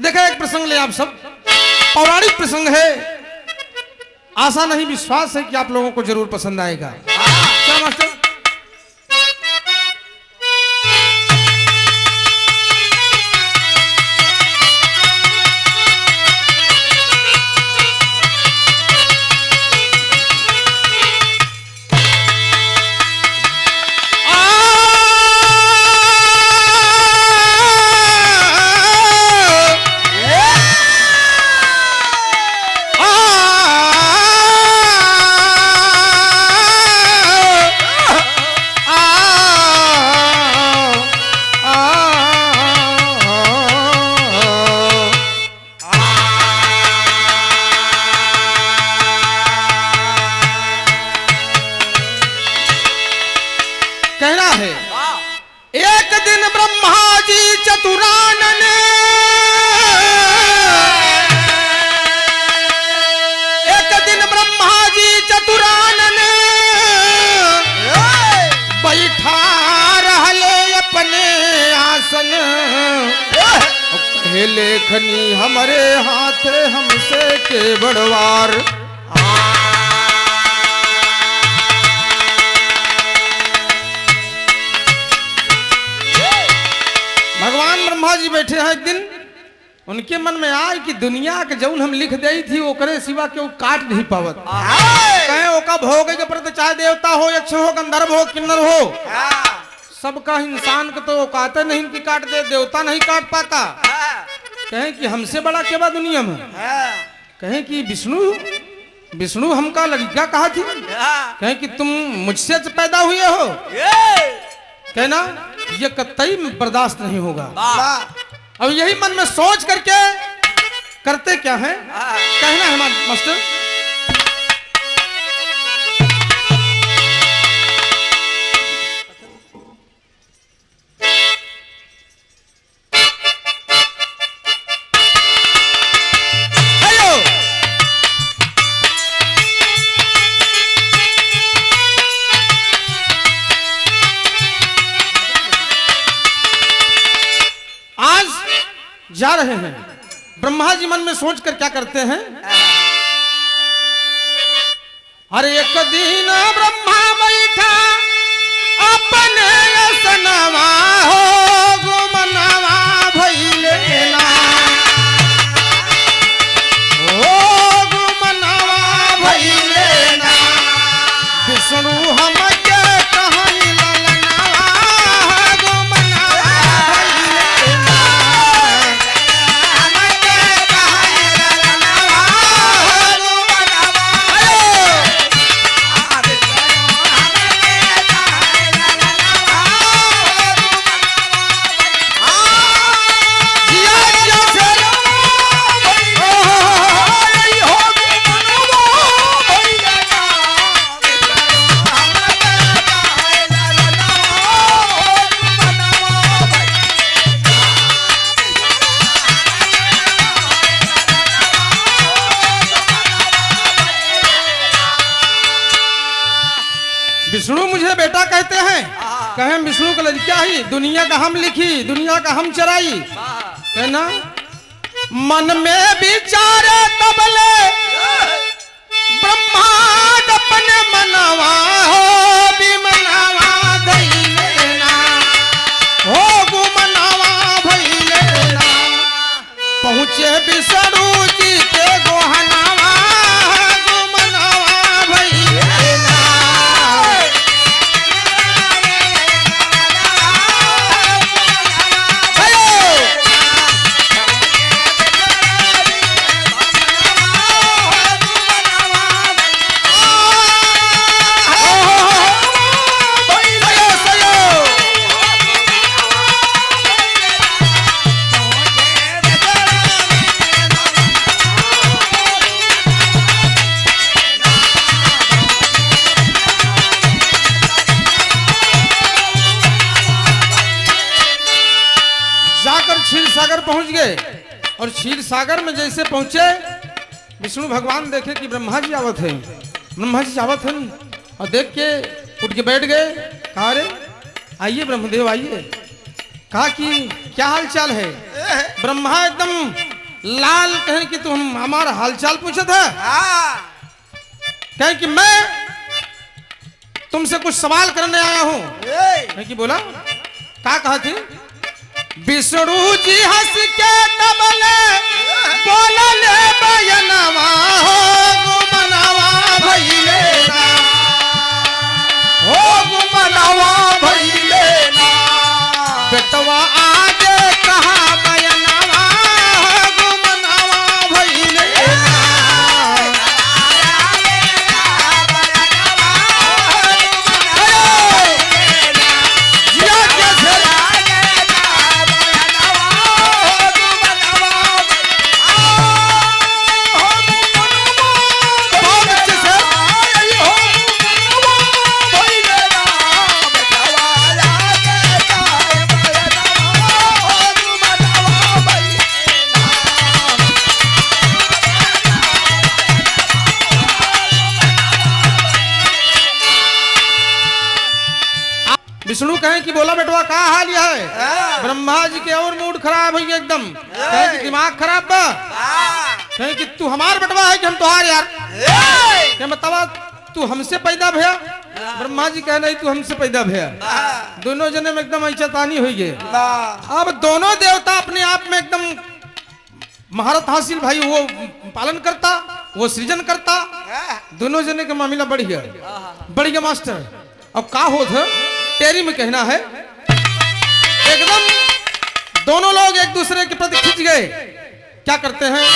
देखा एक प्रसंग ले आप सब, पौराणिक प्रसंग है, आशा नहीं विश्वास है कि आप लोगों को जरूर पसंद आएगा। क्या मास्टर? कहना है एक दिन ब्रह्मा जी चतुरानन बैठा रहले अपने आसन, कहे लेखनी हमरे हाथ हमसे के बड़वार। भगवान ब्रह्मा जी बैठे हैं एक दिन, उनके मन में आए कि दुनिया के जौन हम लिख दी थी ओकरे सिवा के वो काट नहीं पावत। कहे ओका भोग के प्रति चाहे देवता हो, यक्ष हो, गंधर्व हो, किन्नर हो, सबका इंसान को तो औकाते नहीं कि काट दे, देवता नहीं काट पाता। कहे कि हमसे बड़ा क्या बा दुनिया में? कहे कि विष्णु हमका लड़का कहा थी। कहे कि तुम मुझसे पैदा हुए हो। कहना ये कतई बर्दाश्त नहीं होगा। अब यही मन में सोच करके करते क्या है, कहना है मास्टर, जा रहे हैं। ब्रह्मा जी मन में सोच कर क्या करते हैं, अरे एक दिन ब्रह्मा बैठा अपने सनवा हो गुमनवा भइले ना, हो गुमनवा भइले ना, विष्णु हमके कहानी ललनवा गुमनवा भइले ना। विष्णु मुझे बेटा कहते हैं, कहे विष्णु का लड़का ही, दुनिया का हम लिखी, दुनिया का हम चराई। कहना मन में विचारे तबले ब्रह्मांड अपने मनवा हो बिमनवा धइले ना, हो गुमनवा भइले ना, पहुँचे विष्णु जी के गोहनवा गुमनवा भइले ना। क्षीर सागर पहुंच गए और क्षीर सागर में जैसे पहुंचे विष्णु भगवान देखे कि ब्रह्मा जी आवत है, ब्रह्मा जी आवत है और देख के उठ के बैठ गए। कहा रे आइए ब्रह्मदेव आइए। कहा कि क्या हाल चाल है? ब्रह्मा एकदम लाल कहें कि तुम हमारा हालचाल पूछत है। कहें कि मैं तुमसे कुछ सवाल करने आया हूं। कहें कि बोला, क्या कहा थी? विष्णु जी हंस के तबले बोलले बयनवा हो गुमनवा भइले ना, हो गुमनवा भइले ना, बेटवा आगे कहा बयनवा हो गुमनवा भइले ना, विष्णु कहें कि बोला बेटवा का हाल यह है? ब्रह्मा जी के और मूड खराब है एकदम। कहें कि दिमाग खराब बा। कहें कि तू हमार बेटवा है कि हम तुहार यार? क्या बतावा तू हमसे पैदा भया? ब्रह्मा जी कहे नहीं, तू हमसे पैदा भया। दोनों जने में एकदम ऐचतानी हुई गए। अब दोनों देवता अपने आप में एकदम महारत हासिल भाई, वो पालन करता, वो सृजन करता। दोनों जने का मामला बढ़ गया मास्टर। अब का हो था तेरी में कहना है, एकदम दोनों लोग एक दूसरे के प्रति खिंच गए। क्या करते हैं?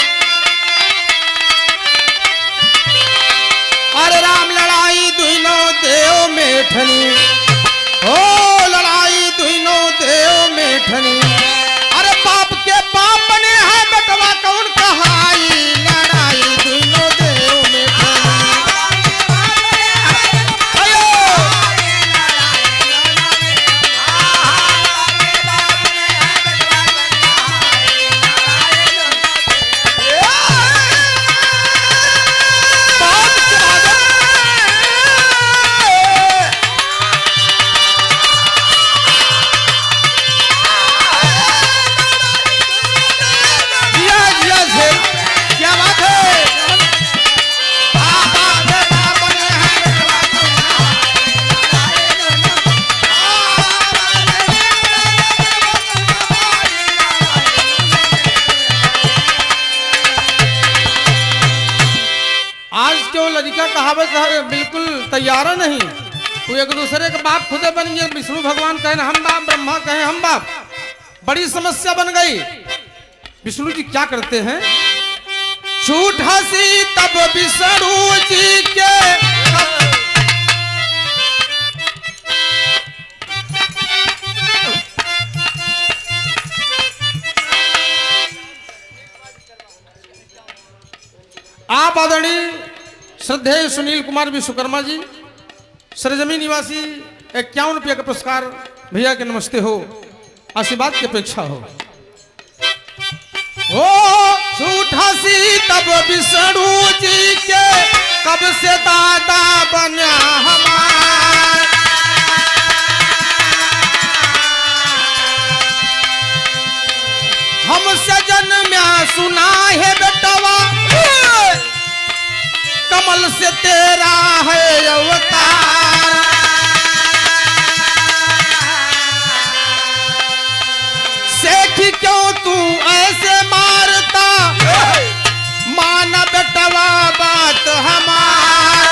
अरे राम लड़ाई दुइनो देव में ठनी, ओ लड़ाई दुइनो देव में ठनी, अरे बाप के बाप बने हैं बेटवा कौन कहाई, लड़ाई दुइनो देव में ठनी। कहावत बिल्कुल तैयार नहीं, वो एक दूसरे के बाप खुदे बन गए। विष्णु भगवान कहे हम बाप, ब्रह्मा कहे हम बाप। बड़ी समस्या बन गई। विष्णु जी क्या करते हैं? झूठ हंसी तब विष्णु जी के आप आदरणीय श्रद्धेय सुनील कुमार विश्वकर्मा जी, सरजमी निवासी 51 रुपये का पुरस्कार भैया के नमस्ते हो, आशीर्वाद की अपेक्षा हो। ओ झूठा सी तब विष्णु जी के कब से दादा बना हमार, हमसे जन्म्या सुना है बेटवा, कमल से तेरा है अवतार, सेखी क्यों तू ऐसे मारता, माना बेटवा बात हमार।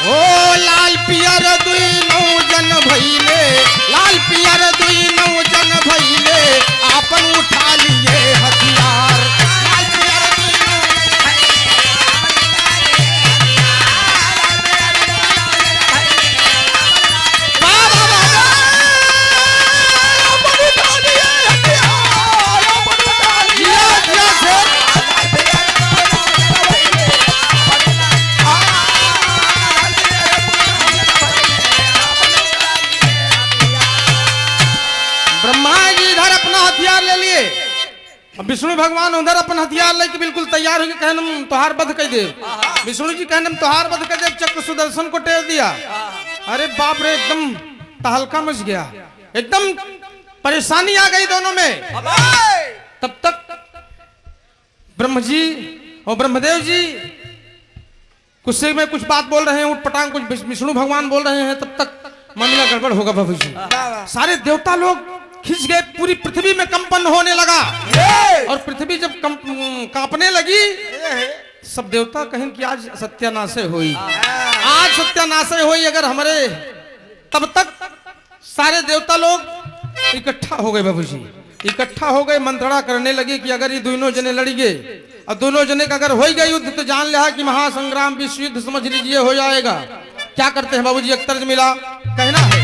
ओ लाल पियर दुई नौ जन भइले, लाल पियर दुई नौ जन भइले, आपन उठा लिए हथियार। विष्णु भगवान उधर अपन हथियार लेके बिल्कुल तैयार हो गए, हम तोहार वध कर दे। विष्णु जी कहने तोहार वध कर दे, चक्र सुदर्शन को टेर दिया। अरे बाप रे, एकदम तहलका मच गया, एकदम परेशानी आ गई दोनों में। तब तक ब्रह्म जी और ब्रह्मदेव जी गुस्से में कुछ बात बोल रहे हैं, उठपटांग कुछ विष्णु भगवान बोल रहे हैं। तब तक मामला गड़बड़ होगा बाबू जी। सारे देवता लोग खिंच गए, पूरी पृथ्वी में कंपन होने लगा और पृथ्वी जब कांपने लगी सब देवता कहें कि आज सत्यानाश हुई, आज सत्यानाश हुई अगर हमारे। तब तक सारे देवता लोग इकट्ठा हो गए बाबू जी, इकट्ठा हो गए, मंत्रणा करने लगे कि अगर ये दोनों जने लड़ी गए और दोनों जने का अगर हो गया युद्ध तो जान लिया कि महासंग्राम विश्व युद्ध समझ लीजिए हो जाएगा। क्या करते हैं बाबूजी, एक तर्ज मिला कहना है।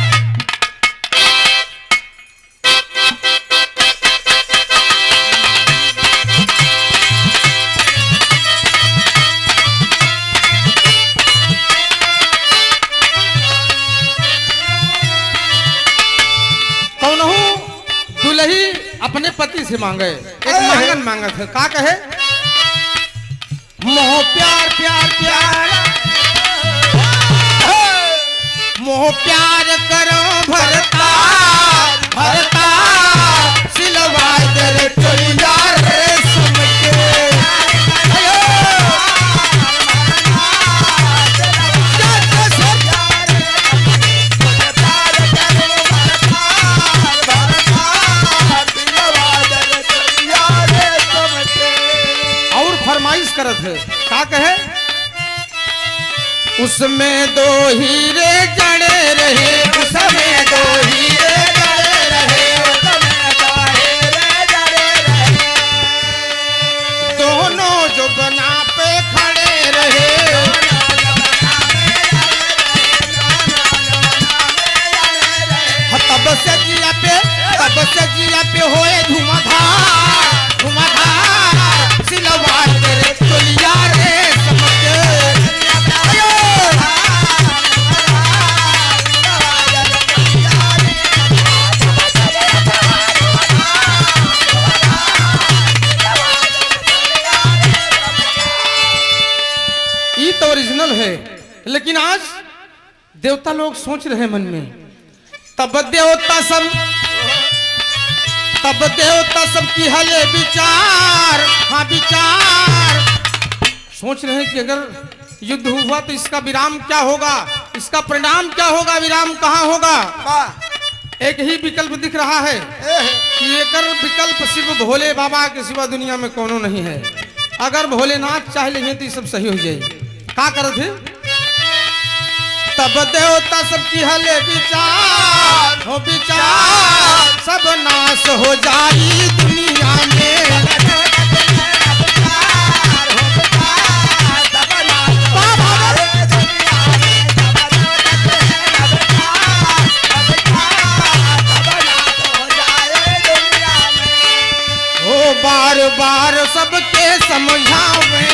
दुल्ही अपने पति से मांगे, एक मांगन मांगा था। का कहे, मोह प्यार प्यार प्यार मोह प्यार करो भरता भरता सिलवा दे चोलिया रे सुमके। फरमाइश करत है, क्या कहे, उसमें दो हीरे जड़े रहे, उसमें दो हीरे जड़े रहे, उसमें दो हीरे जड़े रहे, दोनों जो बना पे खड़े रहे, तब से जिया पे होए धुआंधार धुआंधार सिलवा तेरे चोलिया रे समके। ये तो ओरिजिनल है, लेकिन आज देवता लोग सोच रहे मन में, तब देवता सब की हले विचार, हाँ विचार सोच रहे हैं कि अगर युद्ध हुआ तो इसका विराम क्या होगा, इसका परिणाम क्या होगा, विराम कहाँ होगा। एक ही विकल्प दिख रहा है कि एक विकल्प सिर्फ भोले बाबा के सिवा दुनिया में कोनो नहीं है। अगर भोलेनाथ चाह लेंगे तो ये सब सही हो जाएगी। क्या कर थे, तब देवता सबकी हले विचार हो विचार सब नाश हो जाई दुनिया में। ओ बार बार सबके समझावे,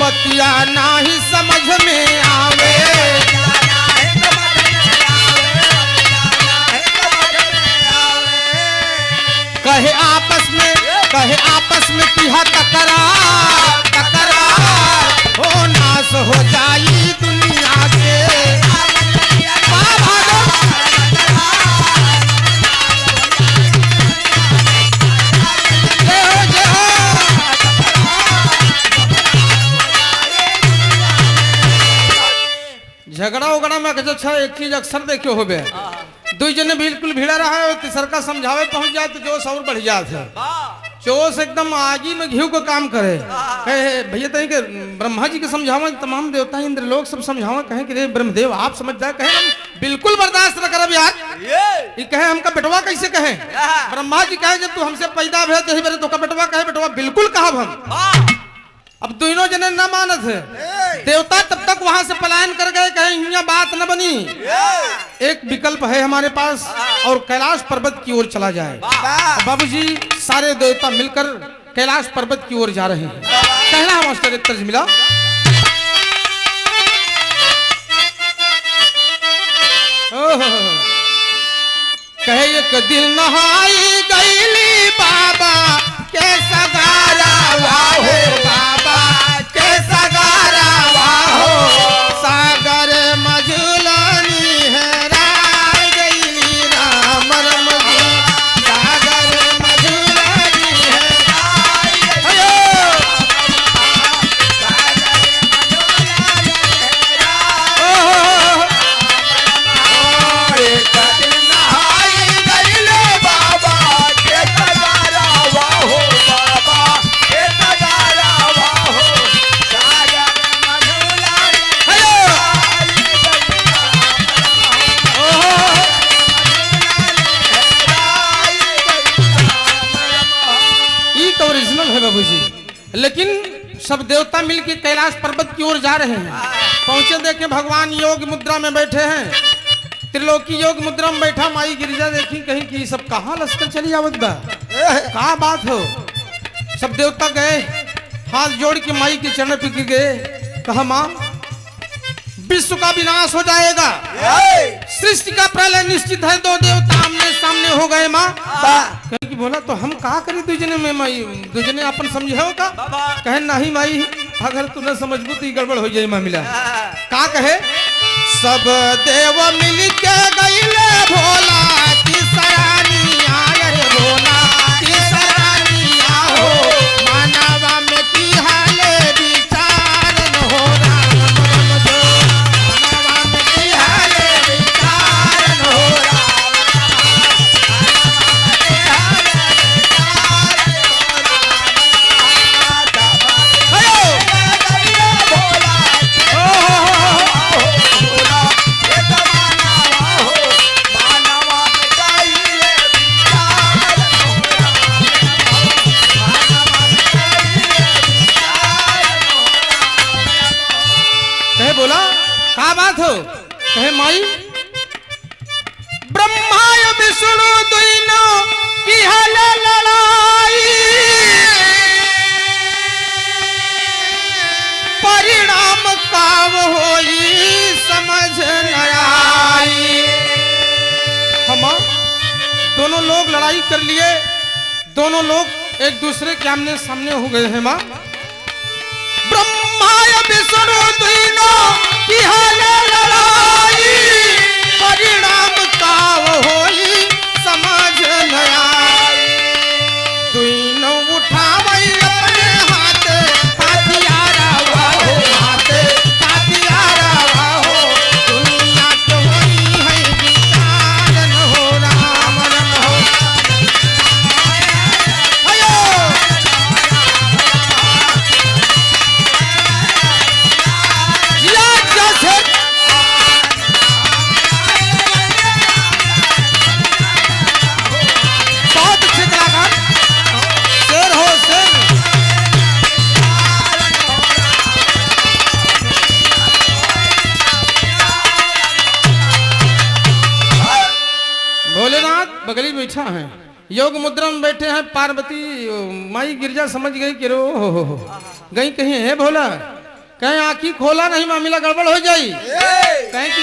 बतिया नाही समझ में आवे, कहे आपस में किया तकरार तकरार हो नाश हो जाई दुनिया के। झगड़ा उगड़ा में अच्छा एक चीज अक्सर देखियो हो गए, दो जने बिल्कुल भिड़ा रहा है, तीसर का समझावे पहुंच जाए तो जोश और बढ़ जाते है, जोश एकदम आगी में घी को काम करे। कहे भैया तही के ब्रह्मा जी के समझावा, तमाम देवता इंद्र लोग सब समझावा, कहे कि रे ब्रह्मदेव आप समझदार, कहे हम बिल्कुल बर्दाश्त न करब यार, ये कहे हमका बेटवा कैसे कहे। ब्रह्मा जी कहे जब तू हमसे पैदा भे तो ही तो बेटवा कहे, बेटवा बिल्कुल कहब हम। अब दोनों जने न मानत है, देवता तब तक वहां से पलायन कर गए, कहे यहाँ बात न बनी, एक विकल्प है हमारे पास और कैलाश पर्वत की ओर चला जाए। बाबूजी सारे देवता मिलकर कैलाश पर्वत की ओर जा रहे हैं। कहना मास्टर एक तर्ज मिला, कहे एक दिन नहाई गईली बाबा के सगारा वाहो, बाबा के सगारा वाहो, सब देवता मिलकर कैलाश पर्वत की ओर जा रहे हैं। पहुंचे देखे भगवान योग मुद्रा में बैठे हैं, त्रिलोकी योग मुद्रा में बैठा। माई गिरिजा देखी कहीं कि सब कहाँ लश्कर चली आवत बा, कहाँ बात हो। सब देवता गए, हाथ जोड़ के माई के चरण पे गिर गए, कहा मां विश्व का विनाश हो जाएगा, सृष्टि का प्रलय निश्चित है। दो देवता आमने सामने हो गए मां। कहे कि बोला तो हम कहा करी दुजने में माई, दुजने अपन समझे का। कहे नहीं माई, अगर तू न समझबू तो गड़बड़ हो जाए मामला। का कहे सब देव मिल के गईले भोला की सरानी आए, भोला की सरानी आओ, मानवा में की हाले विचार न हो राम मानवा में की हाले विचार न हो बोला क्या बात हो। कहे माई ब्रह्मा विष्णु दोनों की हल लड़ाई, परिणाम काव होई समझ न आई। हम दोनों लोग लड़ाई कर लिए, दोनों लोग एक दूसरे के आमने सामने हो गए हैं। मां ब्रह्मा विष्णु दोनों की हाल लड़ाई, परिणाम काव होई समझ न आई। दोनों उठावई अपने हाथ हथियारा हो, हाथ हथियारा हो, दुनिया के होई है विचार न हो राम न हो। बगली बैठा है, योग मुद्रा में बैठे हैं। पार्वती माई गिरजा समझ गई कि रो गई कहीं है भोला। कहीं आंखी खोला नहीं मामला गड़बड़ हो जाई। कहीं कि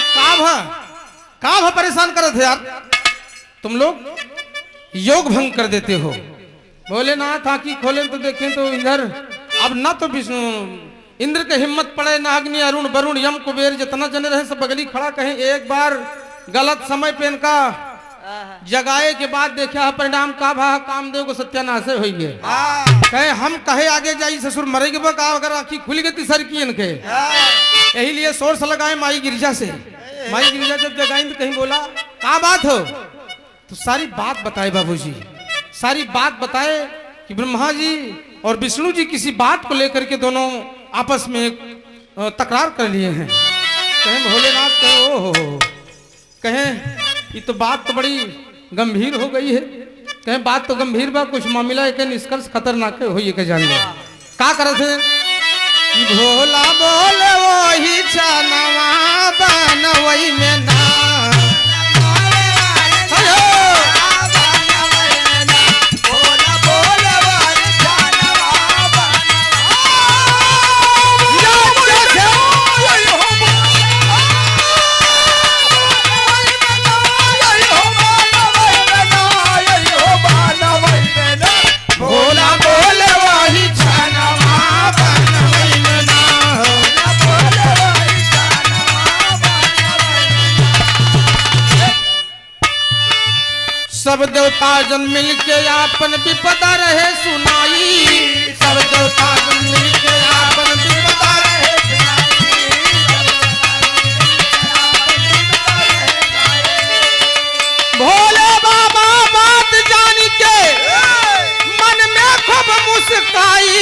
काभ परेशान करे थे यार, तुम लोग योग भंग कर देते हो। बोले नाथ आंखी खोले तो देखें तो इधर अब ना तो विष्णु इंद्र के हिम्मत पड़े, ना अग्नि अरुण वरुण यम कुबेर जितना जने रहे सब बगली खड़ा। कहीं एक बार गलत समय पे इनका जगाए के बाद देखा परिणाम का भा कामदेव को सत्यानाश हो गए। कहे हम कहे आगे जाई ससुर मरेगे बका, अगर आंखी खुल गई सर की इनके। यही लिए शोर से लगाए माई गिरिजा से। माई गिरिजा जब जगाई तो कहीं बोला क्या बात हो, तो सारी बात बताए बाबूजी, सारी बात बताए कि ब्रह्मा जी और विष्णु जी किसी बात को लेकर के दोनों आपस में तकरार कर लिए हैं। कहें भोलेनाथ कहे ओ कहें ये तो बात तो बड़ी गंभीर हो गई है। कहें बात तो गंभीर बा, कुछ मामला एक निष्कर्ष खतरनाक हो ये के जान ले का करे थे कि भोला बोले वही छनवा बनवई में ना सब देवता जन मिल के आपन विपदा रहे सुनाई, सब देवता जन मिल के आपन विपदा रहे भोले बाबा बात जान के मन में खूब मुस्काई।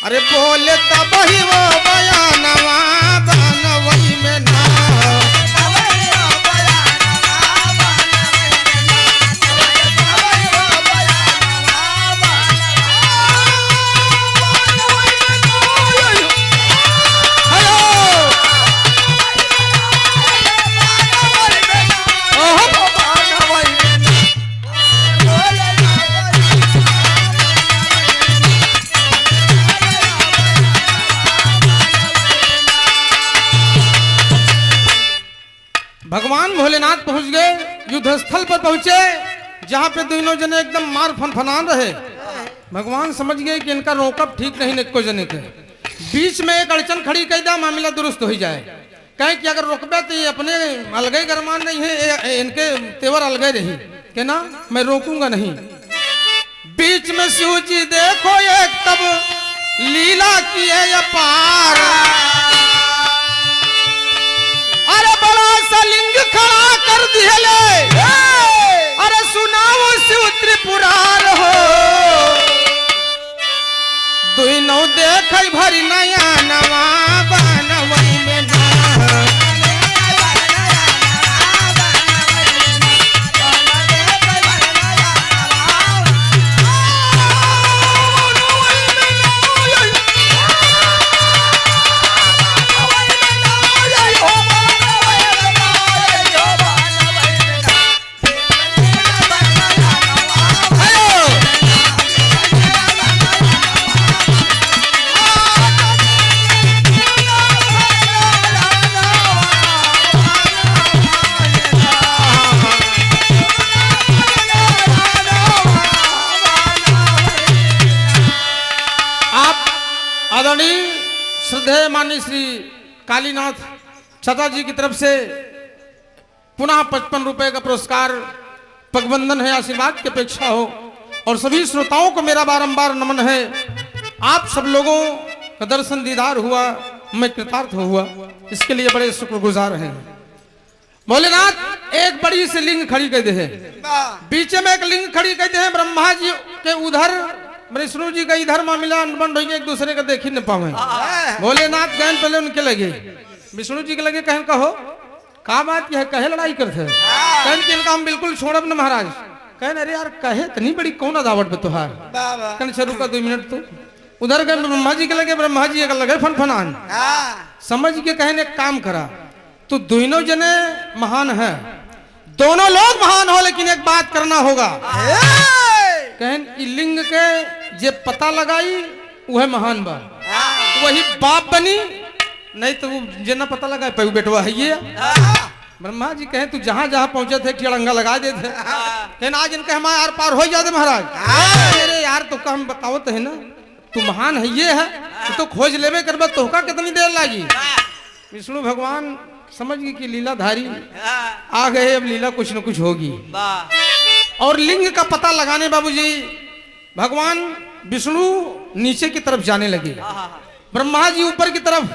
अरे बोले तब ही वो बयानवा बनवई में ना भगवान भोलेनाथ पहुंच गए, युद्ध स्थल पर पहुंचे, जहां पे दोनों जने एकदम मार फनफनान रहे। भगवान समझ गए कि इनका रोकब ठीक नहीं निको जने के। बीच में एक अड़चन खड़ी कर दिया, मामला दुरुस्त हो जाए। कहें कि अगर रोकबे तो ये अपने अलगे गरमान नहीं है, इनके तेवर अलगे रही के ना, मैं रोकूंगा नहीं। बीच में शिव जी देखो एक तब लीला की है अपार, अरे बड़ा सा लिंग खड़ा कर दिए, अरे सुनाओ शिव त्रिपुरार हो, दुई नौ देख भरी नया नवा बनवई में ना। श्रद्धेय माननीय श्री कालीनाथ छता जी की तरफ से पुनः 55 रुपए का पुरस्कार पगबंधन है, आशीर्वाद की अपेक्षा हो। और सभी श्रोताओं को मेरा बारंबार नमन है। आप सब लोगों का दर्शन दीदार हुआ, मैं कृतार्थ हुआ, इसके लिए बड़े शुक्रगुजार हैं। भोलेनाथ एक बड़ी सी लिंग खड़ी कर दे है, बीच में एक लिंग खड़ी कर दे है। ब्रह्मा जी के उधर, विष्णु जी का इधर मामला अनबन हो गया, एक दूसरे का देख ही न पावे। भोलेनाथ गए पहले उनके लगे, विष्णु जी के लगे, कहन कहो का बात यह कहे लड़ाई करते, कहन कि इनका हम बिल्कुल छोड़ब न महाराज। कहन अरे यार कहे इतनी बड़ी कौन अदावट पे तुहार, कहन चल रुका 2 मिनट। तो उधर गए ब्रह्मा जी के लगे, ब्रह्मा जी के लगे फनफनान, समझ के कहने एक काम करा, तो दोनों जने महान है, दोनों लोग महान हो, लेकिन एक बात करना होगा। कहन लिंग के जे पता लगाई वह महान बा, वही बाप बनी, नहीं तो जना पता लगा पे बेटवा है ये। ब्रह्मा जी कहे तू जहां जहां पहुंचे थे ठिड़ंगा लगा दे थे, कहन आज इनके हमारे आर पार हो जाते महाराज। अरे यार तो हम बताओ तो है ना, तू महान है ये है, तो खोज लेवे करबा तो का कितनी देर लगी। विष्णु भगवान समझ गए कि लीलाधारी आ गए, अब लीला कुछ न कुछ होगी। और लिंग का पता लगाने बाबूजी भगवान विष्णु नीचे की तरफ जाने लगे, ब्रह्मा जी ऊपर की तरफ।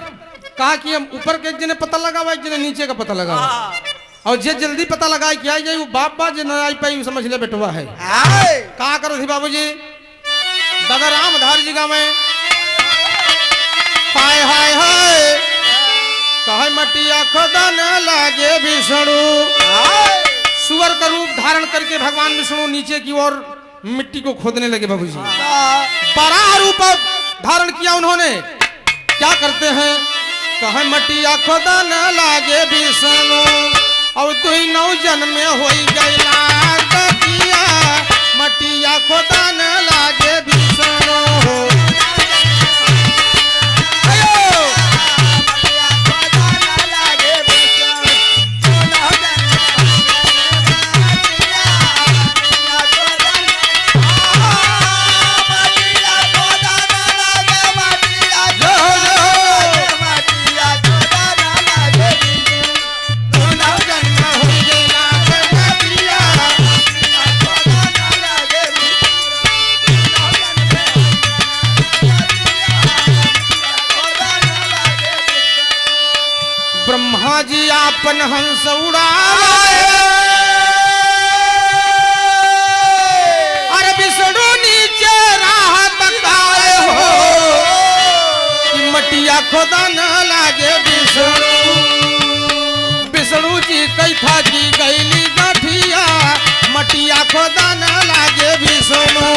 कहा कि हम ऊपर के जने पता लगावा, एक जने नीचे का पता लगावा, और जे जल्दी पता लगाए क्या जाए वो बाप बा, जे न आई पाई समझ ले बेटवा है। कहा करो थी बाबूजी दादा रामधार जी गाँव में, हाय हाय हाय कहे मटिया खोदा न लागे विष्णु। सुअर का रूप धारण करके भगवान विष्णु नीचे की ओर मिट्टी को खोदने लगे बाबूजी। बड़ा रूप धारण किया उन्होंने, क्या करते हैं, कहे मटिया खोदा न लागे विष्णु, और तू 9 जन्म में हो गईला गतिया, मटिया खोदा न लागे विष्णु। ब्रह्मा जी आपन हंस उड़ाए, अरे विष्णु नीचे राह बताए हो, कि मटिया खोदा न लागे विष्णु। विष्णु जी कही था कि गईली गठिया, मटिया खोदा न लागे विष्णु।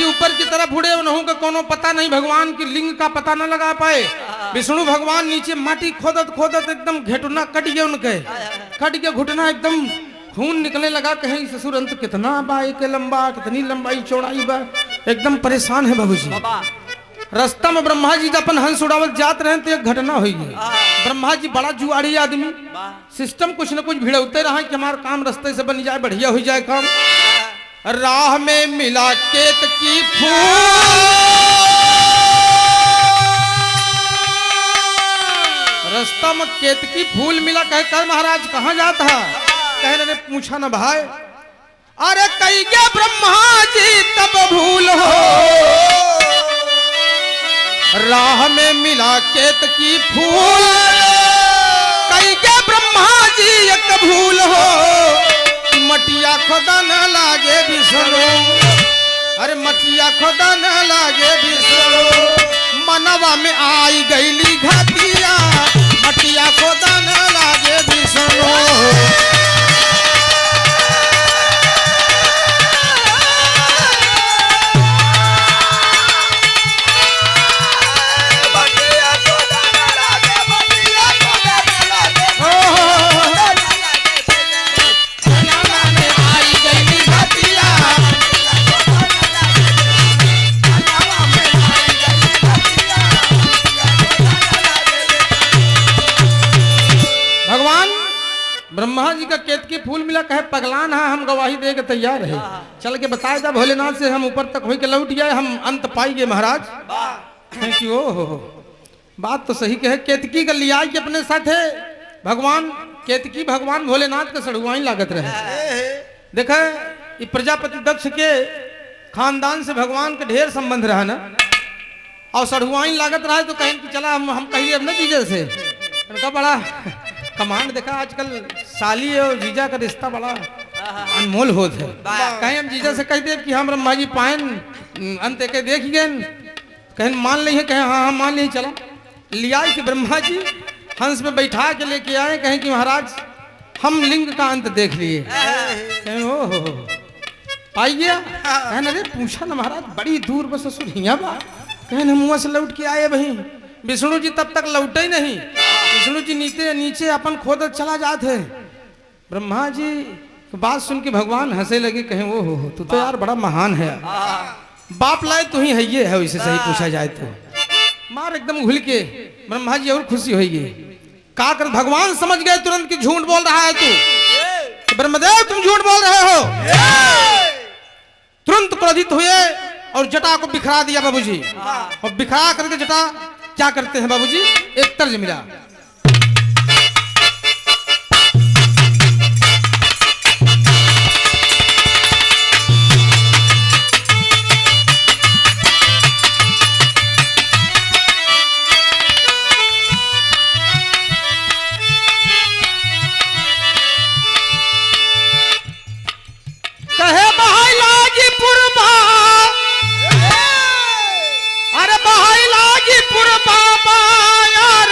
ऊपर की तरफ उड़े, उन्हों का कोनो पता नहीं, भगवान की लिंग का पता न लगा पाए। विष्णु भगवान नीचे माटी खोदत खोदत एकदम घेटुना कट गया उनके, कट गया घुटना, एकदम खून निकलने लगा। कहीं ससुर अंत कितना बा के लंबा, कितनी लंबाई चौड़ाई बा, एकदम परेशान है बाबूजी। रास्ता में ब्रह्मा जी अपन हंस उड़ावल जात रहे तो एक घटना हुई है। ब्रह्मा जी बड़ा जुआड़ी आदमी, सिस्टम कुछ न कुछ भिड़ौते रहा कि हमारा काम रास्ते से बन जाए, बढ़िया हो जाए काम। राह में मिला केत की फूल, रास्ता में केतकी फूल मिला। कहे महाराज कहाँ जाता है? कहने ने पूछा ना भाई, अरे कई क्या ब्रह्मा जी तब भूल हो, राह में मिला केतकी फूल, कई क्या ब्रह्मा जी एक भूल हो, मटिया खोदा न लागे बिसरो, अरे मटिया खोदा न लागे बिसरो, मनवा में आई गईली घाटिया, मटिया खोदा न लागे बिसरो। ब्रह्मा जी का केतकी फूल मिला। कहे पगलान है, हम गवाही दे के तैयार है, चल के बताए जा भोलेनाथ से हम ऊपर तक हो के लौट गए, हम अंत पाई गए महाराज। कि ओ हो बात तो सही कहे, केतकी का लिया कि अपने साथ है भगवान, केतकी भगवान भोलेनाथ का सड़ुआई लागत रहे। देखा ये प्रजापति दक्ष के खानदान से भगवान के ढेर संबंध रहा ना, और सड़ुआई लागत रहा तो कहें कि चला हम कहिए अब ना जीजा से, उनका बड़ा कमांड। देखा आजकल साली और जीजा का रिश्ता बड़ा अनमोल होत है। कहीं हम जीजा से कह दे कि हम ब्रह्मा जी पायन अंत के देख गए, कहीं मान ली है, कहें हाँ हाँ मान ली, चला लिया कि ब्रह्मा जी हंस में बैठा के लेके आए। कहें कि महाराज हम लिंग का अंत देख लिए। कहें ओ हो पाई गया? कहने अरे पूछा ना महाराज, बड़ी दूर बस ससुर हिया बा। कहने मुँह से लौट के आए वही, विष्णु जी तब तक लौटे ही नहीं, विष्णु जी नीचे नीचे अपन खोदत चला जाते। ब्रह्मा जी बात सुन के भगवान हंसे लगे। कहें वो हो तू तो यार बड़ा महान है, बाप लाए तू ही है ये है, वैसे सही पूछा जाए तो। मार एकदम घुल के ब्रह्मा जी और खुशी होगी। का कर भगवान समझ गए तुरंत कि झूठ बोल रहा है तू, ब्रह्मदेव तुम झूठ बोल रहे हो। तुरंत क्रोधित हुए और जटा को बिखरा दिया बाबूजी, और बिखरा करके जटा क्या करते हैं बाबूजी, एक तर्ज मिला। कहे बहाई लागी पुरबा, अरे बहाई लागी पुरबा यार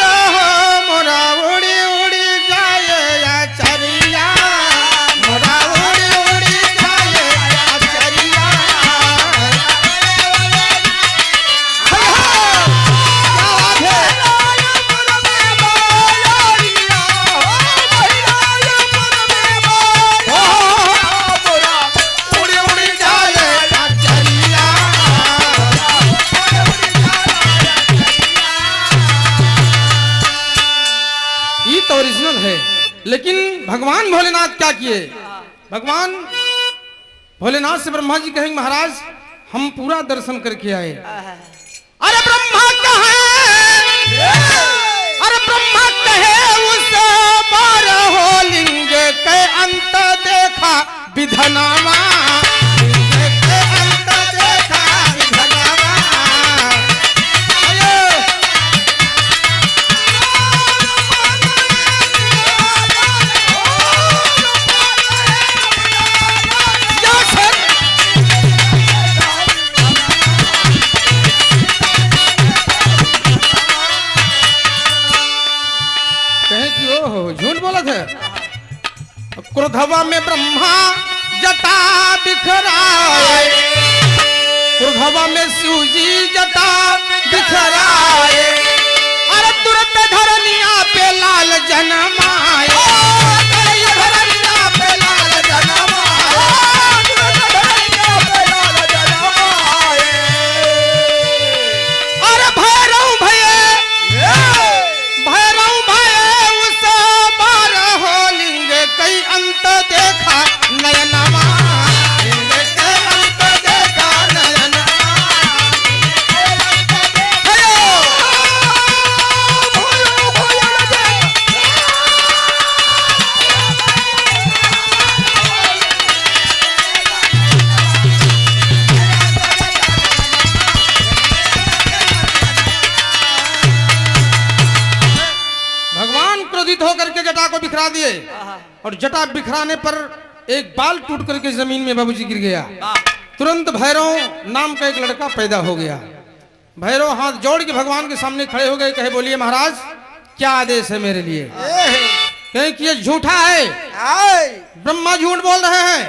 मोरा उड़ी उड़ी जाए चरिया, मोरा उड़ी उड़ी जाए चरिया। ओरिजिनल है, लेकिन भगवान भोलेनाथ क्या किए? भगवान भोलेनाथ से ब्रह्मा जी कहेंगे महाराज हम पूरा दर्शन करके आए। अरे ब्रह्मा कहे, अरे ब्रह्मा कहे उस बार हो लिंग के अंत देखा विधनावा, लिंग के अंत देखा विधनावा। झूठ बोला था। क्रोधवा में ब्रह्मा जटा बिखराए, उर्घवा में सूजी जटा बिखराए, अरे तुरंत धरनिया पे लाल जनमाए, धरनिया पे लाल जनमाए, धरनिया पे लाल जनमाए। अरे भैरव भये उस बार हो लिंग कई अंत देखा नयनमा, होकर के जटा को बिखरा दिए और जटा बिखराने पर एक बाल टूट करके जमीन में बाबूजी गिर गया। तुरंत भैरव नाम का एक लड़का पैदा हो गया। भैरव हाथ जोड़ के भगवान के सामने खड़े हो गए, कहे बोलिए महाराज क्या आदेश है मेरे लिए? कहे कि ये झूठा है, ब्रह्मा झूठ बोल रहे हैं,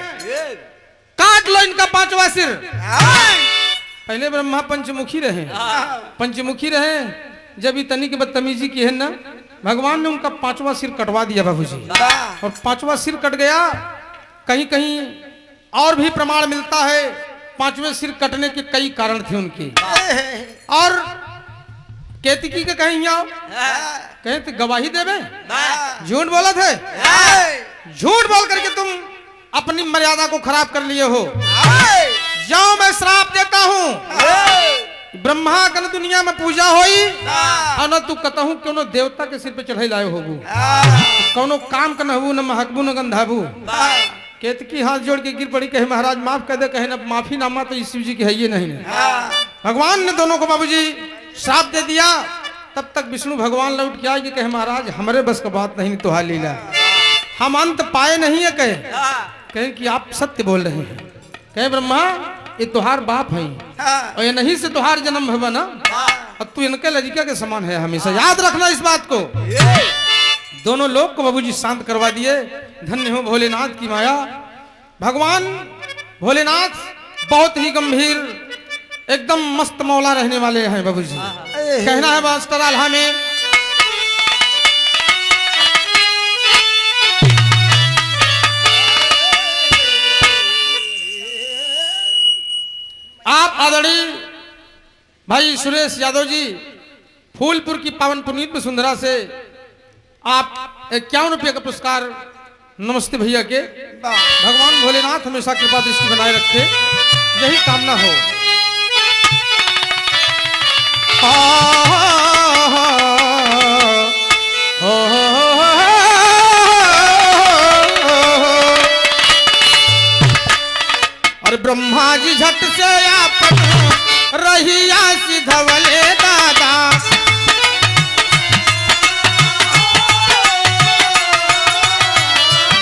काट लो इनका 5वां सिर। पहले ब्रह्मा पंचमुखी रहे, जब इतनी की बदतमीजी की है ना, भगवान ने उनका 5वां सिर कटवा दिया बाबूजी, और 5वां सिर कट गया। कहीं कहीं और भी प्रमाण मिलता है 5वें सिर कटने के कई कारण थे उनके। और केतकी के कहीं आओ, कहे तो गवाही देवे, झूठ बोला थे, झूठ बोल करके तुम अपनी मर्यादा को खराब कर लिए हो। जाओ मैं श्राप देता हूँ, ब्रह्मा कन दुनिया में पूजा होई और न तू कतहू क्यों देवता के सिर पे चढ़ाई लाए होगू, कोनो काम का नहबू न महकबू न गंधाबू। केतकी हाथ जोड़ के गिर पड़ी, कहे महाराज माफ कर दे, कहे ना माफी नामा तो शिव जी की है ये नहीं। भगवान ने दोनों को बाबूजी श्राप दे दिया। तब तक विष्णु भगवान लौट के आए, कहे महाराज हमारे बस का बात नहीं, तुहार लीला, हम अंत पाए नहीं है। कहे कि आप सत्य बोल रहे हैं। कहे ब्रह्मा ये तुहार बाप है और ये नहीं से तुहार जन्म भवा ना, और तू इनके लड़का के समान है, हमेशा याद रखना इस बात को। दोनों लोग को बाबूजी शांत करवा दिए। धन्य हो भोलेनाथ की माया। भगवान भोलेनाथ बहुत ही गंभीर एकदम मस्त मौला रहने वाले हैं बाबूजी। कहना है मास्टर आल्हा में, आप आदरणीय भाई सुरेश यादव जी फूलपुर की पावन पुनीत वसुंधरा से आप 51 रुपये का पुरस्कार। नमस्ते भैया के। भगवान भोलेनाथ हमेशा कृपा दृष्टि बनाए रखे, यही कामना हो। और ब्रह्मा जी झट से आपन रहिया सिधवले दादा,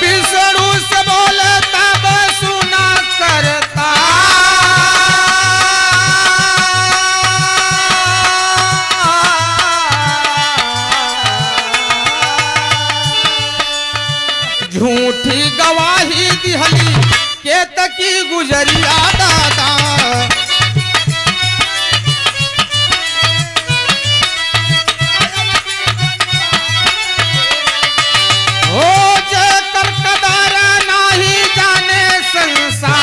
विष्णु से बोले तब सुना करता, झूठी गवाही दिहली केतकी गुजरिया दादा। हो जे कर कदर नाही जाने संसार,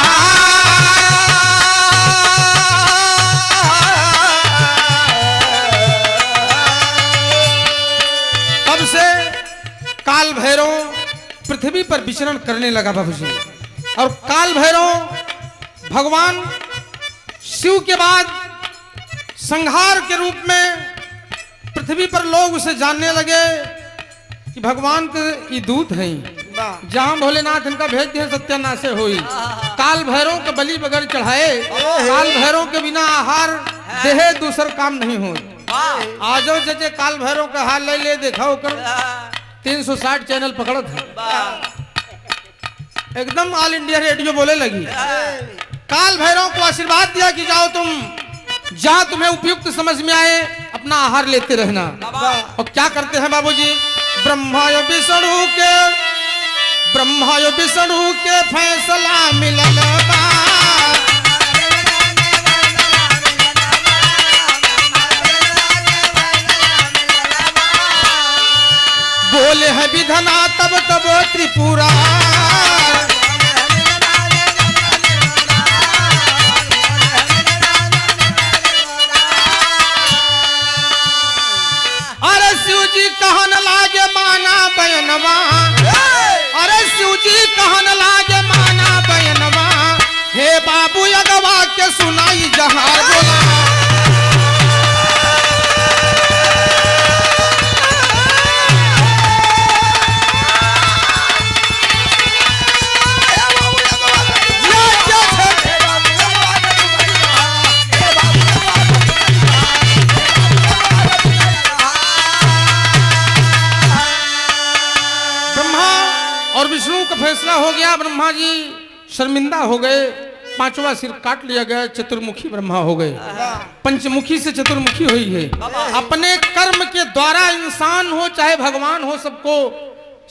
तब से काल भैरव पृथ्वी पर विचरण करने लगा बाबूजी। और काल भैरव भगवान शिव के बाद संहार के रूप में पृथ्वी पर लोग उसे जानने लगे कि भगवान के ये दूत हैं, जहां भोलेनाथ इनका भेज दिए सत्यानाश होई। काल भैरव के बलि बगैर चढ़ाए, काल भैरव के बिना आहार देहे दूसर काम नहीं हो। आजो जजे काल भैरव का हाल ले देखा होकर 360 चैनल पकड़त है, एकदम ऑल इंडिया रेडियो बोले लगी। काल भैरव को आशीर्वाद दिया कि जाओ तुम जहां तुम्हें उपयुक्त समझ में आए अपना आहार लेते रहना। और क्या करते हैं बाबूजी, ब्रह्मा विष्णु के फैसला मिलल बा, बना तब तब त्रिपुरा। अरे शिव जी कहन लागे माना बयनवा, अरे शिव जी कहन लागे माना बयनवा, हे बाबू अगवा के सुनाई जहार बोला। और विष्णु का फैसला हो गया, ब्रह्मा जी शर्मिंदा हो गए, पांचवा सिर काट लिया गया, चतुर्मुखी ब्रह्मा हो गए। पंचमुखी से चतुर्मुखी हुई है। अपने कर्म के द्वारा इंसान हो चाहे भगवान हो, सबको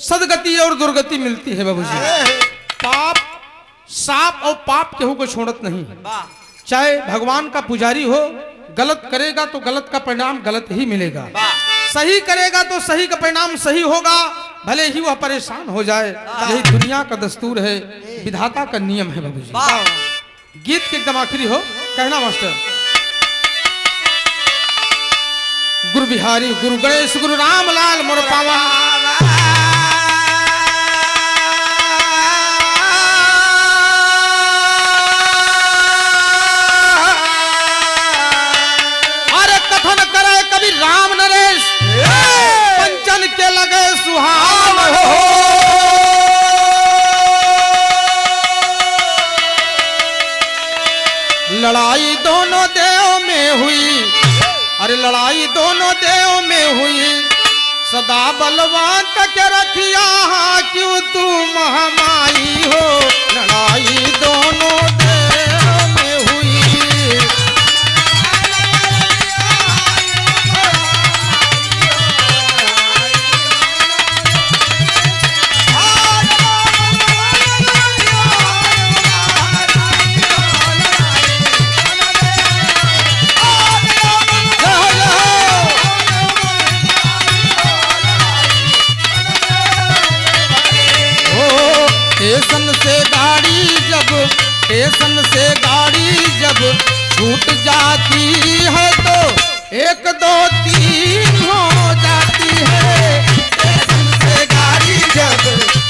सदगति और दुर्गति मिलती है बाबू जी। पाप साप और पाप केहू को छोड़त नहीं। चाहे भगवान का पुजारी हो, गलत करेगा तो गलत का परिणाम गलत ही मिलेगा, सही करेगा तो सही का परिणाम सही होगा, भले ही वह परेशान हो जाए। यही दुनिया का दस्तूर है, विधाता का नियम है बाबू जी। गीत के एकदम आखिरी हो कहना मास्टर। गुरु बिहारी गुरु गणेश गुरु रामलाल मोर पावन। अरे कथन करे कभी राम नरेश, पंचन के लगे सुहान हो। लड़ाई दोनों देव में हुई, अरे लड़ाई दोनों देव में हुई, सदा बलवान तक रखिया क्यों तू महामाई हो। लड़ाई दोनों देव में हुई, स्टेशन से गाड़ी जब छूट जाती है तो एक दो तीन हो जाती है। स्टेशन से गाड़ी जब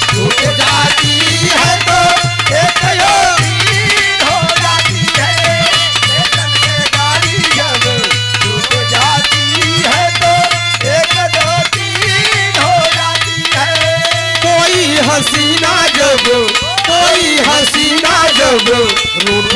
छूट जाती है तो एक दो तीन हो जाती है। स्टेशन से गाड़ी जब छूट जाती है तो एक दो तीन हो जाती है। कोई हसीना जब रूठ